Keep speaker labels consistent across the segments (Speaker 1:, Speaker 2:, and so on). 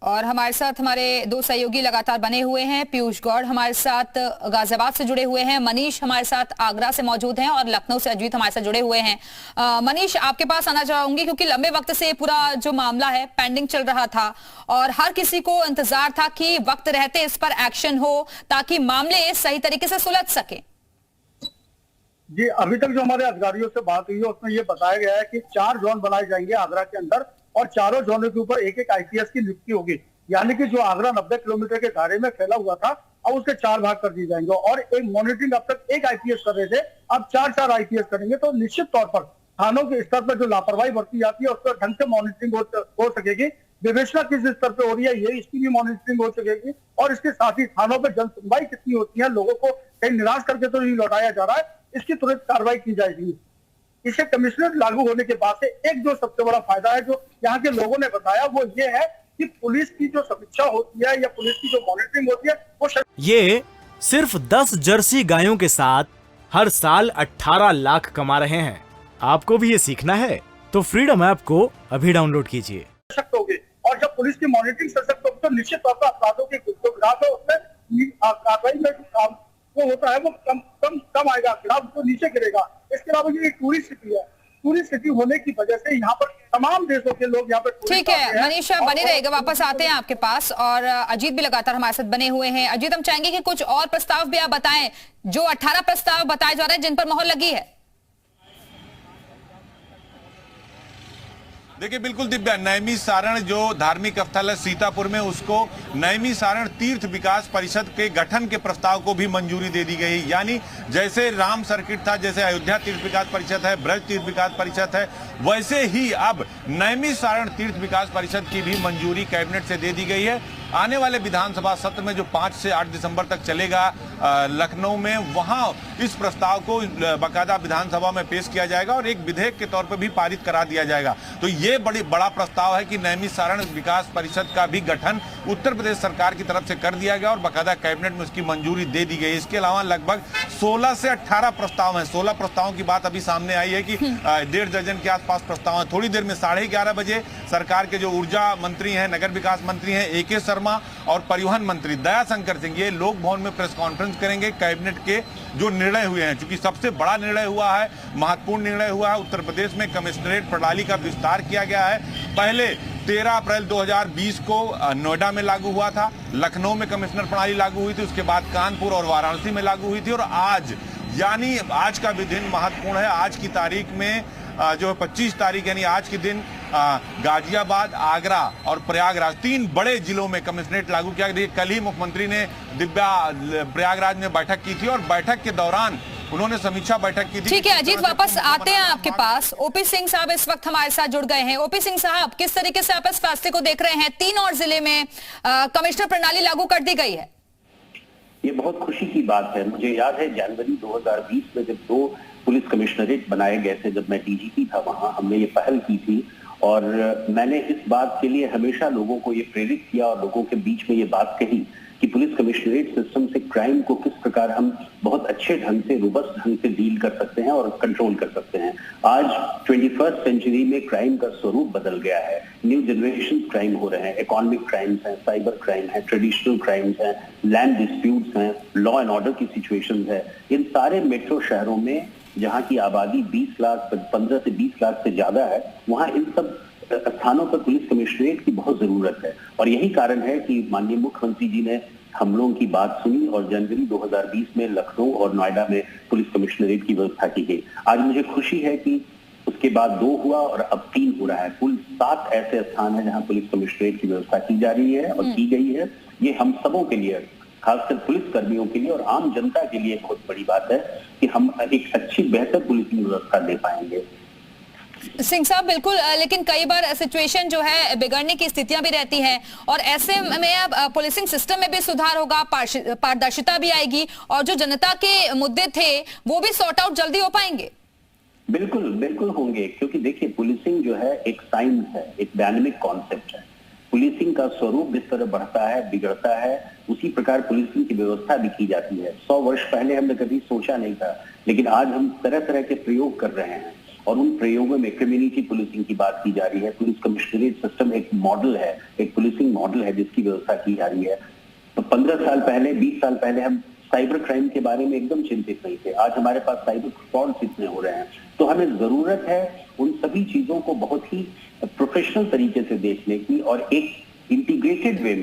Speaker 1: और हमारे साथ हमारे दो सहयोगी लगातार बने हुए हैं। पीयूष गौड़ हमारे साथ गाजियाबाद से जुड़े हुए हैं, मनीष हमारे साथ आगरा से मौजूद हैं और लखनऊ से अजीत हमारे साथ जुड़े हुए हैं। मनीष, आपके पास आना चाहूंगी क्योंकि लंबे वक्त से पूरा जो मामला है पेंडिंग चल रहा था और हर किसी को इंतजार था कि वक्त रहते इस पर एक्शन हो ताकि मामले सही तरीके से सुलझ सके।
Speaker 2: जी, अभी तक जो हमारे अधिकारियों से बात हुई है उसमें ये बताया गया है कि 4 जोन बनाए जाएंगे आगरा के अंदर और चारों जोनों के ऊपर एक एक आईपीएस की नियुक्ति होगी। यानी कि जो आगरा 90 किलोमीटर के दायरे में फैला हुआ था अब उसके 4 भाग कर दिए जाएंगे और एक मॉनिटरिंग अब तक एक आईपीएस कर रहे थे, अब 4 आईपीएस करेंगे। तो निश्चित तौर पर थानों के स्तर पर जो लापरवाही बरती जाती है उस पर ढंग से मॉनिटरिंग हो सकेगी। विवेचना किस स्तर पर हो रही है ये इसकी भी मॉनिटरिंग हो सकेगी और इसके साथ ही थानों पर जन सुनवाई कितनी होती है, लोगों को कहीं निराश करके तो नहीं लौटाया जा रहा है, इसकी तुरंत कार्रवाई की जाएगी। इसे कमिश्नरेट लागू होने के बाद से एक जो सबसे बड़ा फायदा है जो यहाँ के लोगों ने बताया वो ये है कि पुलिस की जो समीक्षा होती है या पुलिस की जो मॉनिटरिंग होती है वो
Speaker 3: ये सिर्फ 10 जर्सी गायों के साथ हर साल 18 लाख कमा रहे हैं। आपको भी ये सीखना है तो फ्रीडम ऐप को अभी डाउनलोड कीजिए।
Speaker 2: सशक्त होगी और जब पुलिस की मॉनिटरिंग सशक्त होगी तो निश्चित तौर पर अपराधों के जो ग्राफ है उसमें कार्रवाई में जो काम वो होता है वो कम आएगा, ग्राफ तो नीचे गिरेगा। इसके अलावा ये टूरिस्ट सिटी है, टूरिस्ट सिटी होने की वजह से यहाँ पर तमाम देशों के लोग यहाँ पर
Speaker 1: ठीक है मनीष, बने रहेगा, वापस आते हैं आपके पास। और अजीत भी लगातार हमारे साथ बने हुए हैं। अजीत, हम चाहेंगे कि कुछ और प्रस्ताव भी आप बताएं, जो 18 प्रस्ताव बताए जा रहे हैं जिन पर मोहर लगी है।
Speaker 4: देखिए बिल्कुल दिव्या, नैमिषारण जो धार्मिक स्थल है सीतापुर में उसको नैमिषारण तीर्थ विकास परिषद के गठन के प्रस्ताव को भी मंजूरी दे दी गई। यानी जैसे राम सर्किट था, जैसे अयोध्या तीर्थ विकास परिषद है, ब्रज तीर्थ विकास परिषद है, वैसे ही अब नैमिषारण तीर्थ विकास परिषद की भी मंजूरी कैबिनेट से दे दी गई है। आने वाले विधानसभा सत्र में जो 5 से 8 दिसंबर तक चलेगा लखनऊ में, वहां इस प्रस्ताव को बाकायदा विधानसभा में पेश किया जाएगा और एक विधेयक के तौर पर भी पारित करा दिया जाएगा। तो ये बड़ा प्रस्ताव है कि नैमिषारण विकास परिषद का भी गठन उत्तर प्रदेश सरकार की तरफ से कर दिया गया और बाकायदा कैबिनेट में उसकी मंजूरी दे दी गई। इसके अलावा लगभग 16 से 18 प्रस्ताव हैं। 16 प्रस्तावों की बात अभी सामने आई है कि 1.5 दर्जन के आसपास प्रस्ताव हैं। थोड़ी देर में 11:30 बजे सरकार के जो ऊर्जा मंत्री हैं, नगर विकास मंत्री हैं AK शर्मा और परिवहन मंत्री दयाशंकर सिंह, ये लोक भवन में प्रेस कॉन्फ्रेंस करेंगे। कैबिनेट के जो निर्णय हुए हैं, चूंकि सबसे बड़ा निर्णय हुआ है, महत्वपूर्ण निर्णय हुआ है, उत्तर प्रदेश में कमिश्नरेट प्रणाली का विस्तार किया गया है। पहले 13 अप्रैल 2020 को नोएडा में लागू हुआ था, लखनऊ में कमिश्नर प्रणाली लागू हुई थी, उसके बाद कानपुर और वाराणसी में लागू हुई थी और आज यानी आज का भी दिन महत्वपूर्ण है। आज की तारीख में जो 25 तारीख यानी आज के दिन गाजियाबाद, आगरा और प्रयागराज 3 बड़े जिलों में कमिश्नरेट लागू किया गया। कल ही मुख्यमंत्री ने दिव्या प्रयागराज में बैठक की थी और बैठक के दौरान उन्होंने समीक्षा बैठक की थी।
Speaker 1: ठीक है अजीत, वापस आते हैं आपके पास। ओपी सिंह साहब इस वक्त हमारे साथ जुड़ गए हैं। ओपी सिंह साहब, किस तरीके से आप इस फैसले को देख रहे हैं? 3 और जिले में कमिश्नर प्रणाली लागू कर दी गई है।
Speaker 5: ये बहुत खुशी की बात है। मुझे याद है जनवरी 2020 में जब 2 पुलिस कमिश्नरेट बनाए गए थे, जब मैं डीजीपी था, वहां हमने ये पहल की थी और मैंने इस बात के लिए हमेशा लोगों को ये प्रेरित किया और लोगों के बीच में ये बात कही कि पुलिस कमिश्नरेट सिस्टम से क्राइम को किस प्रकार हम बहुत अच्छे ढंग से, रोबस्ट ढंग से डील कर सकते हैं और कंट्रोल कर सकते हैं। आज 21st सेंचुरी में क्राइम का स्वरूप बदल गया है। न्यू जनरेशन क्राइम हो रहे हैं, इकोनॉमिक क्राइम्स हैं, साइबर क्राइम है, ट्रेडिशनल क्राइम्स हैं, लैंड डिस्प्यूट्स हैं, लॉ एंड ऑर्डर की सिचुएशंस है। इन सारे मेट्रो शहरों में जहाँ की आबादी 20 लाख 15 से 20 लाख से ज्यादा है, वहाँ इन सब स्थानों पर पुलिस कमिश्नरेट की बहुत जरूरत है और यही कारण है कि माननीय मुख्यमंत्री जी ने हम लोगों की बात सुनी और जनवरी 2020 में लखनऊ और नोएडा में पुलिस कमिश्नरेट की व्यवस्था की गई। आज मुझे खुशी है कि उसके बाद 2 हुआ और अब 3 हो रहा है। कुल 7 ऐसे स्थान है जहाँ पुलिस कमिश्नरेट की व्यवस्था की जा रही है और की गई है। ये हम सबों के लिए, खासकर पुलिस कर्मियों के लिए और आम जनता के लिए बहुत बड़ी बात है कि हम एक अच्छी बेहतर पुलिसिंग व्यवस्था दे पाएंगे।
Speaker 1: सिंह साहब बिल्कुल, लेकिन कई बार सिचुएशन जो है बिगड़ने की स्थितियां भी रहती हैं और ऐसे में अब पुलिसिंग सिस्टम में भी सुधार होगा, पारदर्शिता भी आएगी और जो जनता के मुद्दे थे वो भी सॉर्ट आउट जल्दी हो पाएंगे।
Speaker 5: बिल्कुल बिल्कुल होंगे, क्योंकि देखिए पुलिसिंग जो है एक साइंस है, एक डायनेमिक कॉन्सेप्ट है। पुलिसिंग का स्वरूप जिस तरह बढ़ता है, बिगड़ता है, उसी प्रकार पुलिसिंग की व्यवस्था भी की जाती है। 100 वर्ष पहले हमने कभी सोचा नहीं था, लेकिन आज हम तरह तरह के प्रयोग कर रहे हैं और उन प्रयोगों में कम्युनिटी पुलिसिंग की बात की जा रही है। पुलिस कमिश्नरेट सिस्टम एक मॉडल है, एक पुलिसिंग मॉडल है जिसकी व्यवस्था की जा रही है। तो 15 साल पहले, 20 साल पहले हम साइबर क्राइम के बारे में एकदम चिंतित नहीं थे। आज हमारे पास साइबर फ्रॉड्स इतने हो रहे हैं, तो हमें जरूरत है उन सभी चीजों को बहुत ही प्रोफेशनल तरीके से देखने की और एक इंटीग्रेटेड वे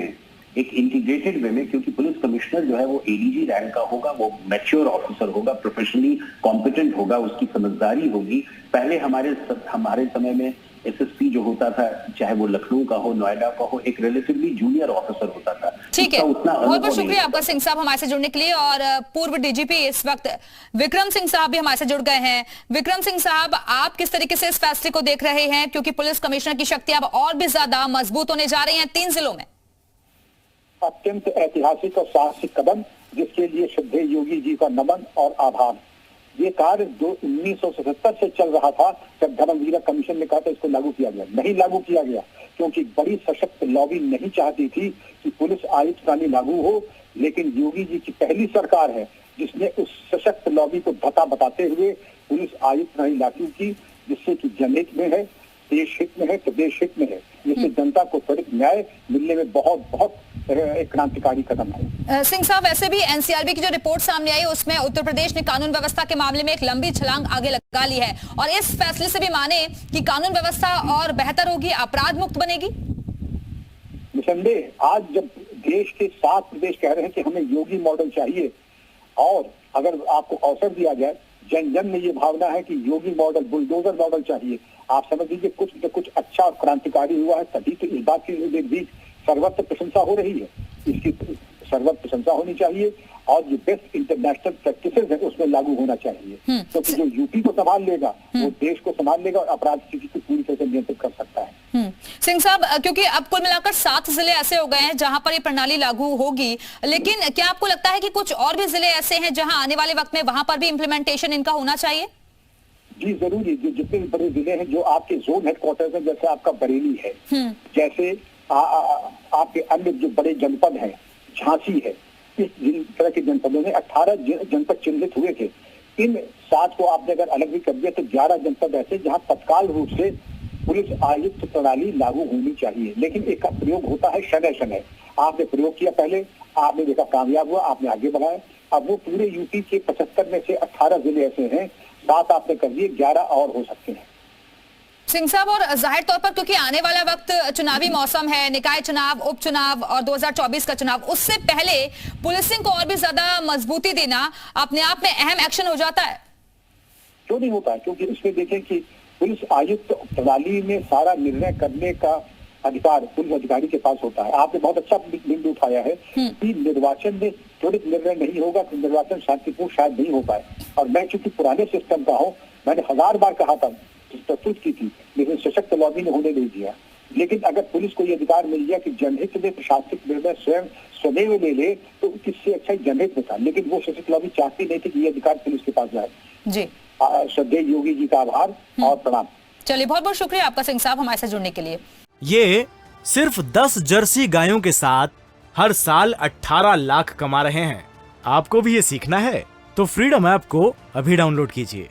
Speaker 5: में, क्योंकि पुलिस कमिश्नर जो है वो एडीजी रैंक का होगा, वो मैच्योर ऑफिसर होगा, प्रोफेशनली कॉम्पिटेंट होगा, उसकी समझदारी होगी। पहले हमारे समय में एसएसपी जो होता था, चाहे वो लखनऊ का हो, नोएडा का हो, एक रिलेटिवली जूनियर ऑफिसर होता था।
Speaker 1: ठीक है, बहुत बहुत शुक्रिया आपका सिंह साहब हमारे से जुड़ने के लिए। और पूर्व डीजीपी इस वक्त विक्रम सिंह साहब भी हमारे से जुड़ गए हैं। विक्रम सिंह साहब, आप किस तरीके से इस फैसले को देख रहे हैं, क्योंकि पुलिस कमिश्नर की शक्ति अब और भी ज्यादा मजबूत होने जा रही है 3 जिलों में?
Speaker 6: अत्यंत ऐतिहासिक और साहसिक कदम, जिसके लिए श्रद्धेय योगी जी का नमन और आभार। ये कार्य 1977 से चल रहा था, जब धर्मवीरा कमीशन ने कहा था इसको लागू किया गया, नहीं लागू किया गया क्योंकि बड़ी सशक्त लॉबी नहीं चाहती थी कि पुलिस आयुक्त प्रणाली लागू हो। लेकिन योगी जी की पहली सरकार है जिसने उस सशक्त लॉबी को धता बताते हुए पुलिस आयुक्त प्रणाली लागू की, जिससे कि जनहित में है, देश हित में है, प्रदेश हित में है, जिससे जनता को त्वरित न्याय मिलने में बहुत एक क्रांतिकारी कदम है।
Speaker 1: सिंह साहब, वैसे भी एनसीआरबी की जो रिपोर्ट सामने आई उसमें उत्तर प्रदेश ने कानून व्यवस्था के मामले में एक लंबी छलांग आगे लगा ली है, और इस फैसले से भी माने कि कानून व्यवस्था और बेहतर होगी, अपराध मुक्त बनेगी।
Speaker 6: निसंदेह, आज जब देश के 7 प्रदेश कह रहे हैं कि हमें योगी मॉडल चाहिए, और अगर आपको अवसर दिया जाए, जन जन में ये भावना है कि योगी मॉडल, बुलडोजर मॉडल चाहिए, आप समझ लीजिए कुछ अच्छा और क्रांतिकारी हुआ है, तभी तो इस बात की भी सर्वत्र प्रशंसा हो रही है। इसकी सर्वत्र प्रशंसा होनी चाहिए, और जो बेस्ट इंटरनेशनल प्रैक्टिसेस है उसमें लागू होना चाहिए, क्योंकि जो यूपी को संभाल लेगा वो देश को संभाल लेगा और अपराध स्थिति को पूरी तरह से नियंत्रित कर सकता है।
Speaker 1: सिंह साहब, क्योंकि अब कुल मिलाकर 7 जिले ऐसे हो गए हैं जहां पर ये प्रणाली लागू होगी, लेकिन क्या आपको लगता है कि कुछ और भी जिले ऐसे हैं जहां आने वाले वक्त में वहां पर भी इम्प्लीमेंटेशन इनका होना चाहिए?
Speaker 6: जी जरूरी, जो जितने भी बड़े जिले हैं, जो आपके जोन हेडक्वार्टर्स हैं, जैसे आपका बरेली है, जैसे आपके अन्य जो बड़े जनपद हैं, झांसी है, इस तरह के जनपदों में 18 जनपद चिन्हित हुए थे। इन 7 को आपने अगर अलग भी कर दिया तो 11 जनपद ऐसे जहां तत्काल रूप से पुलिस आयुक्त प्रणाली लागू होनी चाहिए। लेकिन एक का प्रयोग होता है शनय। आपने प्रयोग किया, पहले आपने देखा कामयाब हुआ, आपने आगे बढ़ाया। अब वो पूरे यूपी के 75 में से 18 जिले ऐसे हैं, 7 आपने कर दिए, 11 और हो सकते हैं।
Speaker 1: सिंह साहब, और जाहिर तौर पर क्योंकि आने वाला वक्त चुनावी मौसम है, निकाय चुनाव, उपचुनाव और 2024 का चुनाव, उससे पहले पुलिसिंग को और भी ज्यादा मजबूती देना अपने आप में अहम एक्शन हो जाता है।
Speaker 6: क्यों नहीं होता है? क्योंकि इसमें देखें कि पुलिस आयुक्त प्रणाली में सारा निर्णय करने का अधिकार पुलिस अधिकारी के पास होता है। आपने बहुत अच्छा बिंदु उठाया है कि निर्वाचन में त्वरित निर्णय नहीं होगा तो निर्वाचन शांतिपूर्ण शायद नहीं हो पाए। और मैं चूंकि पुराने सिस्टम का हूँ, मैंने 1000 बार कहा था, प्रस्तुत की थी, लेकिन सशक्त लॉबी ने होने नहीं दिया। लेकिन अगर पुलिस को यह अधिकार मिल गया कि जनहित में प्रशासनिक निर्णय स्वयं ले तो किससे अच्छा जनहित में था, लेकिन वो सशक्त लॉबी चाहती नहीं थी कि ये अधिकार पुलिस के पास जाए।
Speaker 1: जी,
Speaker 6: श्रद्धेय योगी जी का आभार और प्रणाम।
Speaker 1: चलिए, बहुत बहुत शुक्रिया आपका सिंह साहब हमारे साथ जुड़ने के लिए।
Speaker 3: ये सिर्फ 10 जर्सी गायों के साथ हर साल 18 लाख कमा रहे हैं। आपको भी ये सीखना है तो फ्रीडम ऐप को अभी डाउनलोड कीजिए।